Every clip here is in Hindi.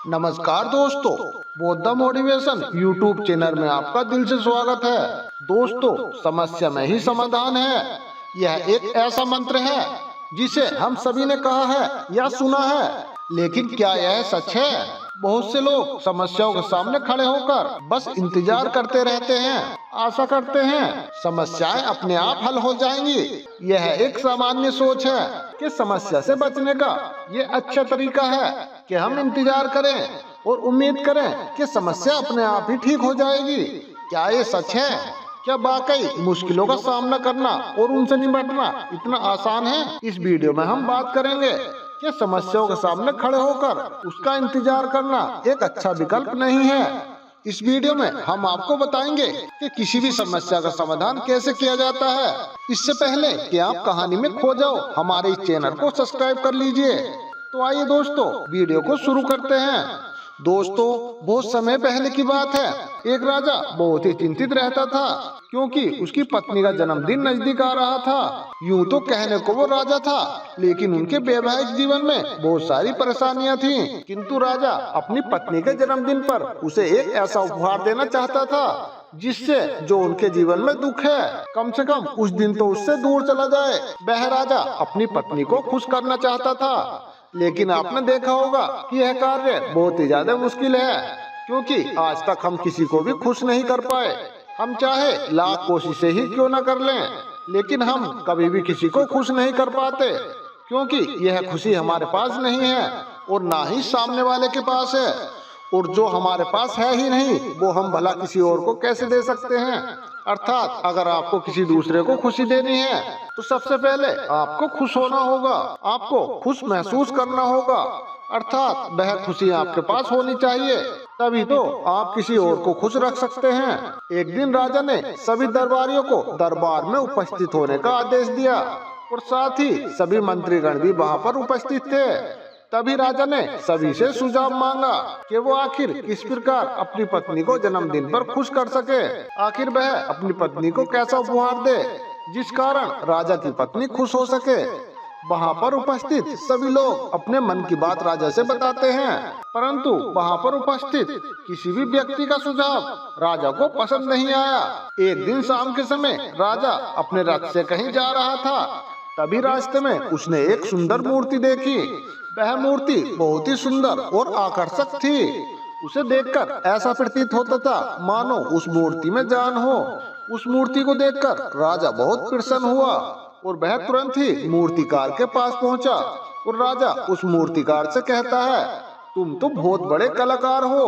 नमस्कार दोस्तों, बौद्ध मोटिवेशन यूट्यूब चैनल में आपका दिल से स्वागत है। दोस्तों, समस्या में ही समाधान है। यह एक ऐसा मंत्र है जिसे हम सभी ने कहा है या सुना है, लेकिन क्या यह सच है? बहुत से लोग समस्याओं के सामने खड़े होकर बस इंतजार करते रहते हैं, आशा करते हैं समस्याएं अपने आप हल हो जाएंगी। यह एक सामान्य सोच है कि समस्या से बचने का ये अच्छा तरीका है कि हम इंतजार करें और उम्मीद करें कि समस्या अपने आप ही ठीक हो जाएगी। क्या ये सच है? क्या वाकई मुश्किलों का सामना करना और उनसे निपटना इतना आसान है? इस वीडियो में हम बात करेंगे कि समस्याओं के सामने खड़े होकर उसका इंतजार करना एक अच्छा विकल्प नहीं है। इस वीडियो में हम आपको बताएंगे कि किसी भी समस्या का समाधान कैसे किया जाता है। इससे पहले कि आप कहानी में खो जाओ, हमारे इस चैनल को सब्सक्राइब कर लीजिए। तो आइए दोस्तों, वीडियो को शुरू करते हैं। दोस्तों, बहुत समय पहले की बात है। एक राजा बहुत ही चिंतित रहता था क्योंकि उसकी पत्नी का जन्मदिन नजदीक आ रहा था। यूं तो कहने को वो राजा था, लेकिन उनके वैवाहिक जीवन में बहुत सारी परेशानियां थीं। किंतु राजा अपनी पत्नी के जन्मदिन पर उसे एक ऐसा उपहार देना चाहता था जिससे जो उनके जीवन में दुख है, कम से कम उस दिन तो उससे दूर चला जाए। वह राजा अपनी पत्नी को खुश करना चाहता था, लेकिन आपने देखा होगा कि यह कार्य बहुत ही ज्यादा मुश्किल है, क्योंकि आज तक हम किसी को भी खुश नहीं कर पाए। हम चाहे लाख कोशिशें ही क्यों न कर लें, लेकिन हम कभी भी किसी को खुश नहीं कर पाते, क्योंकि यह खुशी हमारे पास नहीं है और ना ही सामने वाले के पास है। और जो हमारे पास है ही नहीं, वो हम भला किसी और को कैसे दे सकते हैं? अर्थात अगर आपको किसी दूसरे को खुशी देनी है तो सबसे पहले आपको खुश होना होगा, आपको खुश महसूस करना होगा। अर्थात वह खुशी आपके पास होनी चाहिए, तभी तो आप किसी और को खुश रख सकते हैं। एक दिन राजा ने सभी दरबारियों को दरबार में उपस्थित होने का आदेश दिया और साथ ही सभी मंत्रीगण भी वहाँ पर उपस्थित थे। तभी राजा ने सभी से सुझाव मांगा कि वो आखिर किस प्रकार अपनी पत्नी को जन्मदिन पर खुश कर सके। आखिर वह अपनी पत्नी को कैसा उपहार दे जिस कारण राजा की पत्नी खुश हो सके। वहाँ पर उपस्थित सभी लोग अपने मन की बात राजा से बताते हैं, परंतु वहाँ पर उपस्थित किसी भी व्यक्ति का सुझाव राजा को पसंद नहीं आया। एक दिन शाम के समय राजा अपने रथ से कहीं जा रहा था, तभी रास्ते में उसने एक सुंदर मूर्ति देखी। वह मूर्ति बहुत ही सुंदर और आकर्षक थी। उसे देखकर ऐसा प्रतीत होता था मानो उस मूर्ति में जान हो। उस मूर्ति को देखकर राजा बहुत प्रसन्न हुआ और वह तुरंत ही मूर्तिकार के पास पहुंचा और राजा उस मूर्तिकार से कहता है, तुम तो बहुत बड़े कलाकार हो,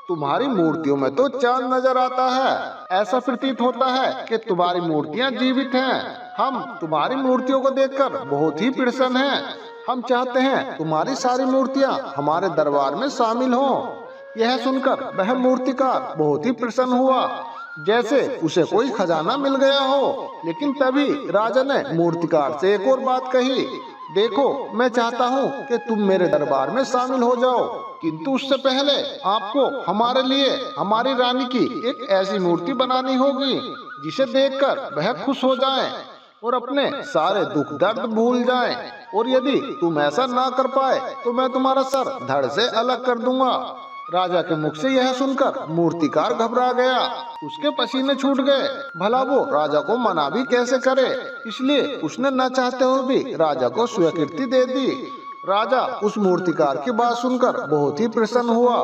तुम्हारी मूर्तियों में तो चांद नजर आता है। ऐसा प्रतीत होता है कि तुम्हारी मूर्तियां जीवित हैं। हम तुम्हारी मूर्तियों को देखकर बहुत ही प्रसन्न हैं। हम चाहते हैं तुम्हारी सारी मूर्तियां हमारे दरबार में शामिल हों। यह सुनकर वह मूर्तिकार बहुत ही प्रसन्न हुआ, जैसे उसे कोई खजाना मिल गया हो। लेकिन तभी राजा ने मूर्तिकार से एक और बात कही, देखो, मैं चाहता हूँ कि तुम मेरे दरबार में शामिल हो जाओ, किंतु उससे पहले आपको हमारे लिए हमारी रानी की एक ऐसी मूर्ति बनानी होगी जिसे देखकर वह खुश हो जाए और अपने सारे दुख दर्द भूल जाए। और यदि तुम ऐसा ना कर पाए तो मैं तुम्हारा सर धड़ से अलग कर दूंगा। राजा के मुख से यह सुनकर मूर्तिकार घबरा गया, उसके पसीने छूट गए। भला वो राजा को मना भी कैसे करे, इसलिए उसने न चाहते हुए भी राजा को स्वीकृति दे दी। राजा उस मूर्तिकार की बात सुनकर बहुत ही प्रसन्न हुआ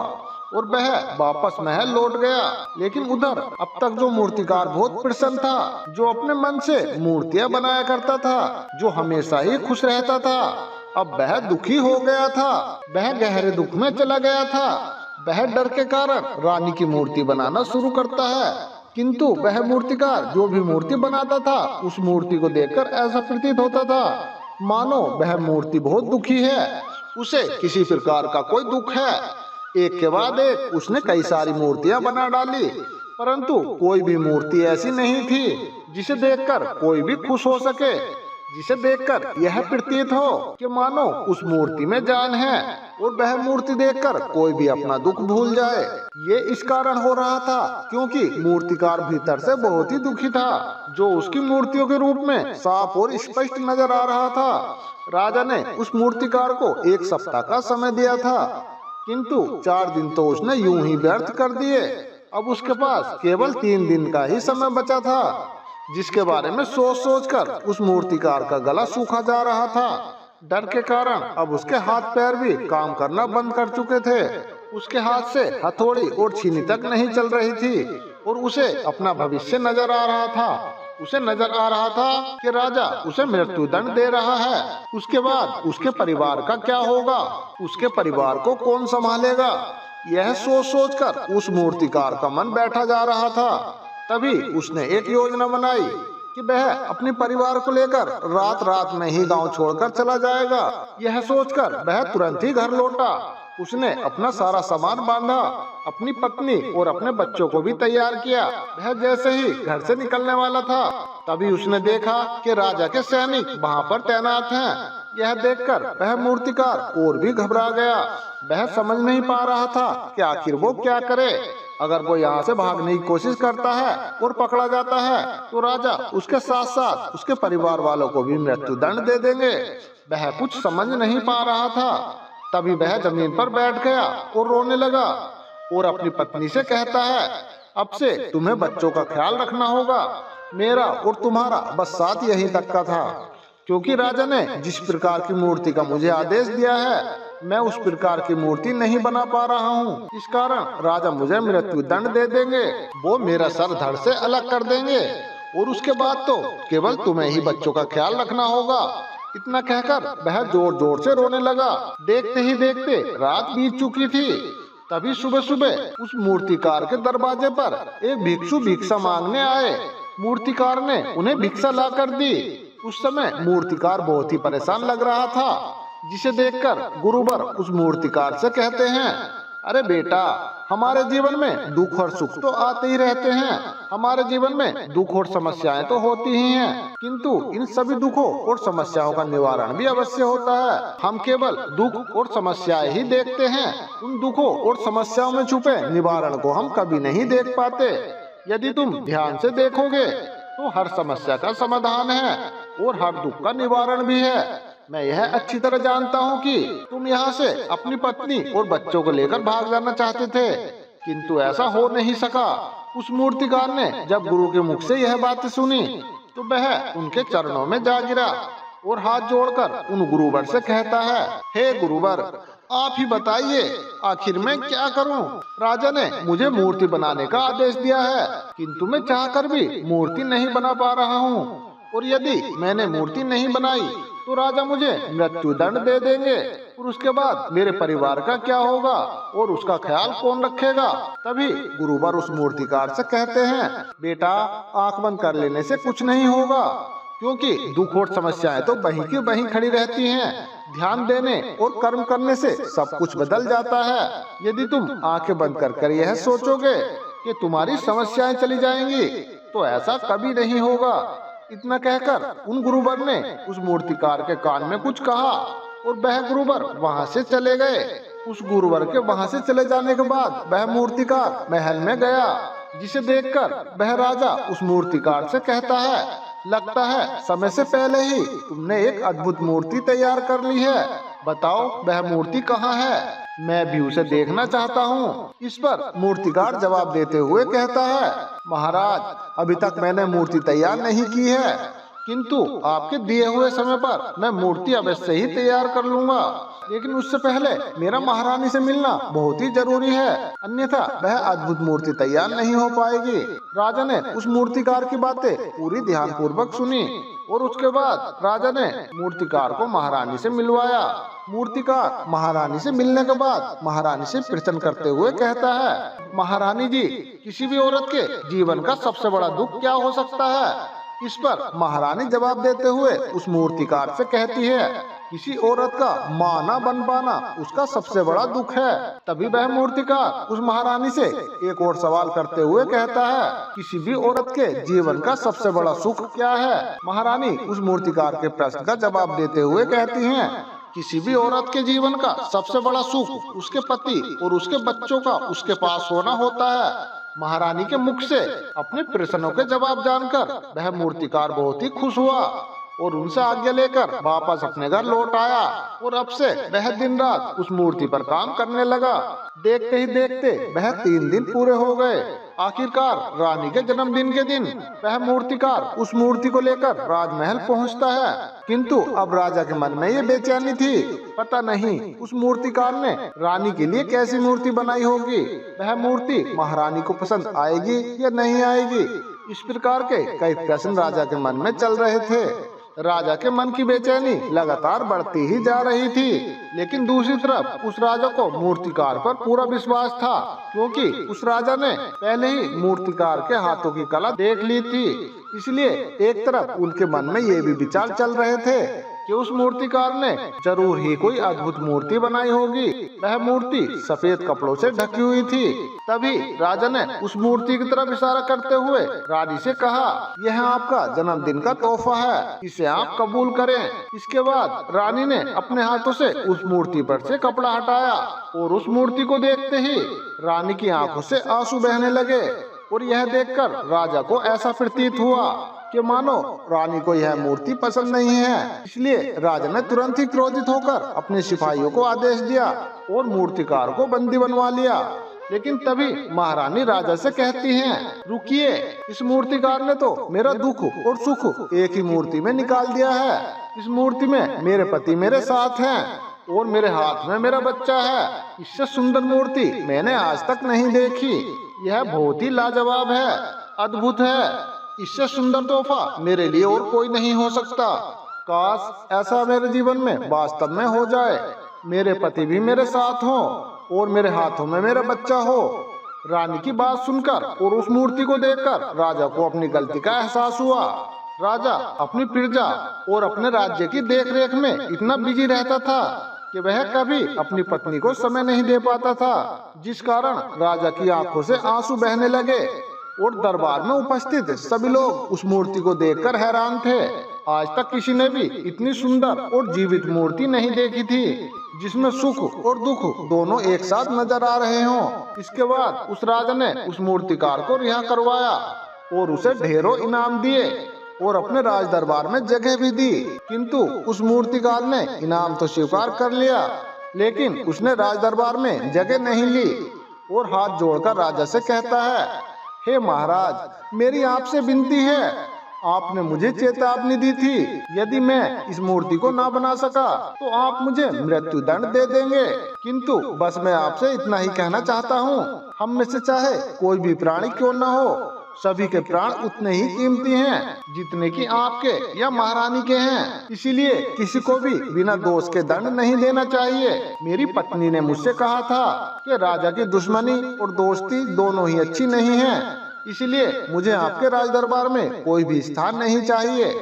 और वह वापस महल लौट गया। लेकिन उधर अब तक जो मूर्तिकार बहुत प्रसन्न था, जो अपने मन से मूर्तियां बनाया करता था, जो हमेशा ही खुश रहता था, अब वह दुखी हो गया था। वह गहरे दुख में चला गया था। वह डर के कारण रानी की मूर्ति बनाना शुरू करता है, किंतु वह मूर्तिकार जो भी मूर्ति बनाता था, उस मूर्ति को देखकर ऐसा प्रतीत होता था मानो वह मूर्ति बहुत दुखी है, उसे किसी प्रकार का कोई दुख है। एक के बाद एक उसने कई सारी मूर्तियां बना डाली, परंतु कोई भी मूर्ति ऐसी नहीं थी जिसे देखकर कोई भी खुश हो सके, जिसे देखकर यह प्रतीत हो कि मानो उस मूर्ति में जान है और वह मूर्ति देखकर कोई भी अपना दुख भूल जाए। ये इस कारण हो रहा था क्योंकि मूर्तिकार भीतर से बहुत ही दुखी था, जो उसकी मूर्तियों के रूप में साफ और स्पष्ट नजर आ रहा था। राजा ने उस मूर्तिकार को एक सप्ताह का समय दिया था। किंतु 4 दिन तो उसने यूं ही व्यर्थ कर दिए। अब उसके पास केवल 3 दिन का ही समय बचा था, जिसके बारे में सोच सोच कर उस मूर्तिकार का गला सूखा जा रहा था। डर के कारण अब उसके हाथ पैर भी काम करना बंद कर चुके थे। उसके हाथ से हथौड़ी और छीनी तक नहीं चल रही थी और उसे अपना भविष्य नजर आ रहा था। उसे नजर आ रहा था कि राजा उसे मृत्यु दंड दे रहा है। उसके बाद उसके परिवार का क्या होगा, उसके परिवार को कौन संभालेगा, यह सोच सोच कर उस मूर्तिकार का मन बैठा जा रहा था। तभी उसने एक योजना बनाई कि वह अपने परिवार को लेकर रात रात में ही गांव छोड़कर चला जाएगा। यह सोचकर वह तुरंत ही घर लौटा। उसने अपना सारा सामान बांधा, अपनी पत्नी और अपने बच्चों को भी तैयार किया। वह जैसे ही घर से निकलने वाला था, तभी उसने देखा कि राजा के सैनिक वहां पर तैनात हैं। यह देखकर वह मूर्तिकार और भी घबरा गया। वह समझ नहीं पा रहा था कि आखिर वो क्या करे। अगर वो यहाँ से भागने की कोशिश करता है और पकड़ा जाता है तो राजा उसके साथ साथ उसके परिवार वालों को भी मृत्यु दंड दे देंगे। वह कुछ समझ नहीं पा रहा था। तभी वह जमीन पर बैठ गया और रोने लगा और अपनी पत्नी से कहता है, अब से तुम्हें बच्चों का ख्याल रखना होगा। मेरा और तुम्हारा बस साथ यहीं तक का था, क्योंकि राजा ने जिस प्रकार की मूर्ति का मुझे आदेश दिया है, मैं उस प्रकार की मूर्ति नहीं बना पा रहा हूँ। इस कारण राजा मुझे मृत्यु दंड दे देंगे। वो मेरा सर धड़ से अलग कर देंगे और उसके बाद तो केवल तुम्हें ही बच्चों का ख्याल रखना होगा। इतना कहकर वह जोर जोर से रोने लगा। देखते ही देखते रात बीत चुकी थी। तभी सुबह सुबह उस मूर्तिकार के दरवाजे पर एक भिक्षु भिक्षा मांगने आए। मूर्तिकार ने उन्हें भिक्षा ला कर दी। उस समय मूर्तिकार बहुत ही परेशान लग रहा था, जिसे देखकर गुरुवर उस मूर्तिकार से कहते हैं, अरे बेटा, हमारे जीवन में दुख और सुख तो आते ही रहते हैं। हमारे जीवन में दुख और समस्याएं तो होती ही हैं, किंतु इन सभी दुखों और समस्याओं का निवारण भी अवश्य होता है। हम केवल दुख और समस्याएं ही देखते हैं, उन दुखों और समस्याओं में छुपे निवारण को हम कभी नहीं देख पाते। यदि तुम ध्यान से देखोगे तो हर समस्या का समाधान है और हर दुख का निवारण भी है। मैं यह अच्छी तरह जानता हूँ कि तुम यहाँ से अपनी पत्नी और बच्चों को लेकर भाग जाना चाहते थे, किंतु ऐसा हो नहीं सका। उस मूर्तिकार ने जब गुरु के मुख से यह बात सुनी तो वह उनके चरणों में जा गिरा और हाथ जोड़कर उन गुरुवर से कहता है, हे गुरुवर, आप ही बताइए, आखिर मैं क्या करूं? राजा ने मुझे मूर्ति बनाने का आदेश दिया है, किंतु मैं चाहकर भी मूर्ति नहीं बना पा रहा हूं, और यदि मैंने मूर्ति नहीं बनाई तो राजा मुझे मृत्यु दंड दे देंगे और उसके बाद मेरे परिवार का क्या होगा और उसका ख्याल कौन रखेगा? तभी गुरुवर उस मूर्तिकार से कहते हैं, बेटा, आंख बंद कर लेने से कुछ नहीं होगा, क्योंकि दुख और समस्याएं तो वहीं की वहीं खड़ी रहती हैं। ध्यान देने और कर्म करने से सब कुछ बदल जाता है। यदि तुम आंखें बंद कर यह सोचोगे कि तुम्हारी समस्याएं चली जाएंगी, तो ऐसा कभी नहीं होगा। इतना कहकर उन गुरुवर ने उस मूर्तिकार के कान में कुछ कहा और वह गुरुवर वहां से चले गए। उस गुरुवर के वहां से चले जाने के बाद वह मूर्तिकार महल में गया, जिसे देखकर वह राजा उस मूर्तिकार से कहता है, लगता है समय से पहले ही तुमने एक अद्भुत मूर्ति तैयार कर ली है। बताओ वह मूर्ति कहाँ है? मैं भी उसे देखना चाहता हूँ। इस पर मूर्तिकार जवाब देते हुए कहता है, महाराज, अभी तक मैंने मूर्ति तैयार नहीं की है, किंतु आपके दिए हुए समय पर मैं मूर्ति अवश्य ही तैयार कर लूंगा, लेकिन उससे पहले मेरा महारानी से मिलना बहुत ही जरूरी है, अन्यथा वह अद्भुत मूर्ति तैयार नहीं हो पाएगी। राजा ने उस मूर्तिकार की बातें पूरी ध्यान पूर्वक सुनी और उसके बाद राजा ने मूर्तिकार को महारानी से मिलवाया। मूर्तिकार महारानी से मिलने के बाद महारानी से प्रश्न करते हुए कहता है, महारानी जी, किसी भी औरत के जीवन का सबसे बड़ा दुख क्या हो सकता है? इस पर महारानी जवाब देते हुए उस मूर्तिकार से कहती है, किसी औरत का मां न बन पाना उसका सबसे बड़ा दुख है। तभी वह मूर्तिकार उस महारानी से एक और सवाल करते हुए कहता है, किसी भी औरत के जीवन का सबसे बड़ा सुख क्या है? महारानी उस मूर्तिकार के प्रश्न का जवाब देते हुए कहती हैं, किसी भी औरत के जीवन का सबसे बड़ा सुख उसके पति और उसके बच्चों का उसके पास होना होता है। महारानी के मुख से अपने प्रश्नों के जवाब जानकर वह मूर्तिकार बहुत ही खुश हुआ और उनसे आज्ञा लेकर वापस अपने घर लौट आया और अब से वह दिन रात उस मूर्ति पर काम करने लगा। देखते ही देखते वह 3 दिन पूरे हो गए। आखिरकार रानी के जन्मदिन के दिन वह मूर्तिकार उस मूर्ति को लेकर राजमहल पहुंचता है, किंतु अब राजा के मन में ये बेचैनी थी। पता नहीं उस मूर्तिकार ने रानी के लिए कैसी मूर्ति बनाई होगी, वह मूर्ति महारानी को पसंद आएगी या नहीं आएगी। इस प्रकार के कई प्रश्न राजा के मन में चल रहे थे। राजा के मन की बेचैनी लगातार बढ़ती ही जा रही थी, लेकिन दूसरी तरफ उस राजा को मूर्तिकार पर पूरा विश्वास था, क्योंकि उस राजा ने पहले ही मूर्तिकार के हाथों की कला देख ली थी। इसलिए एक तरफ उनके मन में ये भी विचार चल रहे थे कि उस मूर्तिकार ने जरूर ही कोई अद्भुत मूर्ति बनाई होगी। वह मूर्ति सफेद कपड़ों से ढकी हुई थी। तभी राजा ने उस मूर्ति की तरफ इशारा करते हुए रानी से कहा, यह आपका जन्मदिन का तोहफा है, इसे आप कबूल करें। इसके बाद रानी ने अपने हाथों से उस मूर्ति पर से कपड़ा हटाया और उस मूर्ति को देखते ही रानी की आंखों से आंसू बहने लगे। और यह देखकर राजा को ऐसा प्रतीत हुआ कि मानो रानी को यह मूर्ति पसंद नहीं है। इसलिए राजा ने तुरंत ही क्रोधित होकर अपने सिपाहियों को आदेश दिया और मूर्तिकार को बंदी बनवा लिया। लेकिन तभी महारानी राजा से कहती हैं, रुकिए, इस मूर्तिकार ने तो मेरा दुख और सुख एक ही मूर्ति में निकाल दिया है। इस मूर्ति में मेरे पति मेरे साथ हैं और मेरे हाथ में मेरा बच्चा है। इससे सुंदर मूर्ति मैंने आज तक नहीं देखी। यह बहुत ही लाजवाब है, अद्भुत है। इससे सुंदर तोहफा मेरे लिए और कोई नहीं हो सकता। काश ऐसा मेरे जीवन में वास्तव में हो जाए, मेरे पति भी मेरे साथ हों और मेरे हाथों में मेरा बच्चा हो। रानी की बात सुनकर और उस मूर्ति को देखकर राजा को अपनी गलती का एहसास हुआ। राजा अपनी प्रजा और अपने राज्य की देखरेख में इतना बिजी रहता था कि वह कभी अपनी पत्नी को समय नहीं दे पाता था, जिस कारण राजा की आंखों से आंसू बहने लगे। और दरबार में उपस्थित सभी लोग उस मूर्ति को देखकर हैरान थे। आज तक किसी ने भी इतनी सुंदर और जीवित मूर्ति नहीं देखी थी, जिसमें सुख और दुख दोनों एक साथ नजर आ रहे हों। इसके बाद उस राजा ने उस मूर्तिकार को रिहा करवाया और उसे ढेरों इनाम दिए और अपने राज दरबार में जगह भी दी। किंतु उस मूर्तिकार ने इनाम तो स्वीकार कर लिया, लेकिन उसने राज दरबार में जगह नहीं ली और हाथ जोड़कर राजा से कहता है, हे महाराज, मेरी आपसे विनती है, आपने मुझे चेतावनी दी थी, यदि मैं इस मूर्ति को ना बना सका तो आप मुझे मृत्यु दंड दे देंगे। किंतु बस मैं आपसे इतना ही कहना चाहता हूँ, हम में से चाहे कोई भी प्राणी क्यों न हो, सभी के प्राण उतने ही कीमती हैं जितने कि आपके या महारानी के हैं। इसीलिए किसी को भी बिना दोष के दंड नहीं देना चाहिए। मेरी पत्नी ने मुझसे कहा था कि राजा की दुश्मनी और दोस्ती दोनों ही अच्छी नहीं है, इसलिए मुझे आपके राज दरबार में कोई भी स्थान नहीं चाहिए।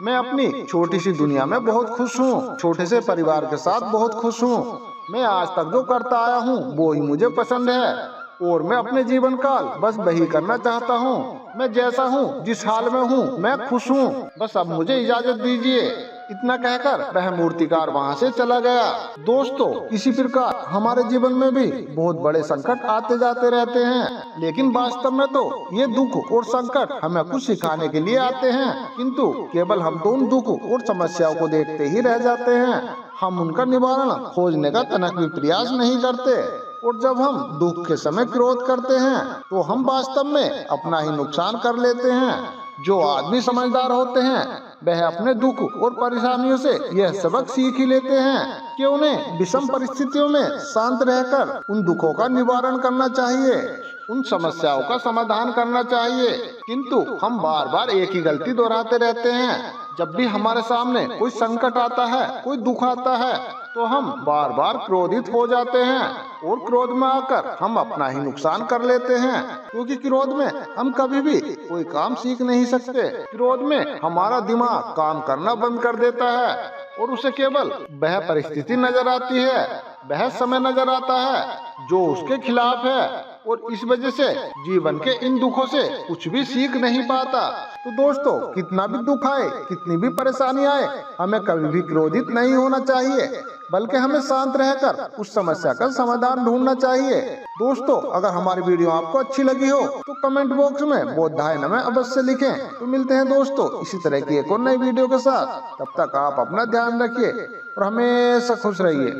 मैं अपनी छोटी सी दुनिया में बहुत खुश हूँ, छोटे से परिवार के साथ बहुत खुश हूँ। मैं आज तक जो करता आया हूँ वो ही मुझे पसंद है और मैं अपने जीवन काल बस वही करना चाहता हूँ। मैं जैसा हूँ, जिस हाल में हूँ, मैं खुश हूँ। बस अब मुझे इजाजत दीजिए। इतना कहकर वह मूर्तिकार वहाँ से चला गया। दोस्तों, इसी प्रकार हमारे जीवन में भी बहुत बड़े संकट आते जाते रहते हैं, लेकिन वास्तव में तो ये दुख और संकट हमें कुछ सिखाने के लिए आते हैं, किंतु केवल हम तो उन दुख और समस्याओं को देखते ही रह जाते हैं। हम उनका निवारण खोजने का तनक भी प्रयास नहीं करते। और जब हम दुख के समय क्रोध करते हैं तो हम वास्तव में अपना ही नुकसान कर लेते हैं। जो आदमी समझदार होते हैं वह अपने दुख और परेशानियों से यह सबक सीख ही लेते हैं कि उन्हें विषम परिस्थितियों में शांत रहकर उन दुखों का निवारण करना चाहिए, उन समस्याओं का समाधान करना चाहिए। किंतु हम बार बार एक ही गलती दोहराते रहते हैं। जब भी हमारे सामने कोई संकट आता है, कोई दुख आता है, तो हम बार बार क्रोधित हो जाते हैं और क्रोध में आकर हम अपना ही नुकसान कर लेते हैं, क्योंकि क्रोध में हम कभी भी कोई काम सीख नहीं सकते। क्रोध में हमारा दिमाग काम करना बंद कर देता है और उसे केवल वह परिस्थिति नजर आती है, वह समय नजर आता है जो उसके खिलाफ है, और इस वजह से जीवन के इन दुखों से कुछ भी सीख नहीं पाता। तो दोस्तों, कितना भी दुख आए, कितनी भी परेशानी आए, हमें कभी भी क्रोधित नहीं होना चाहिए। बल्कि हमें शांत रहकर उस समस्या का समाधान ढूंढना चाहिए। दोस्तों, अगर हमारी वीडियो आपको अच्छी लगी हो तो कमेंट बॉक्स में बोधाय नमः अवश्य लिखें। तो मिलते हैं दोस्तों इसी तरह की एक और नई वीडियो के साथ। तब तक आप अपना ध्यान रखिए और हमेशा खुश रहिए।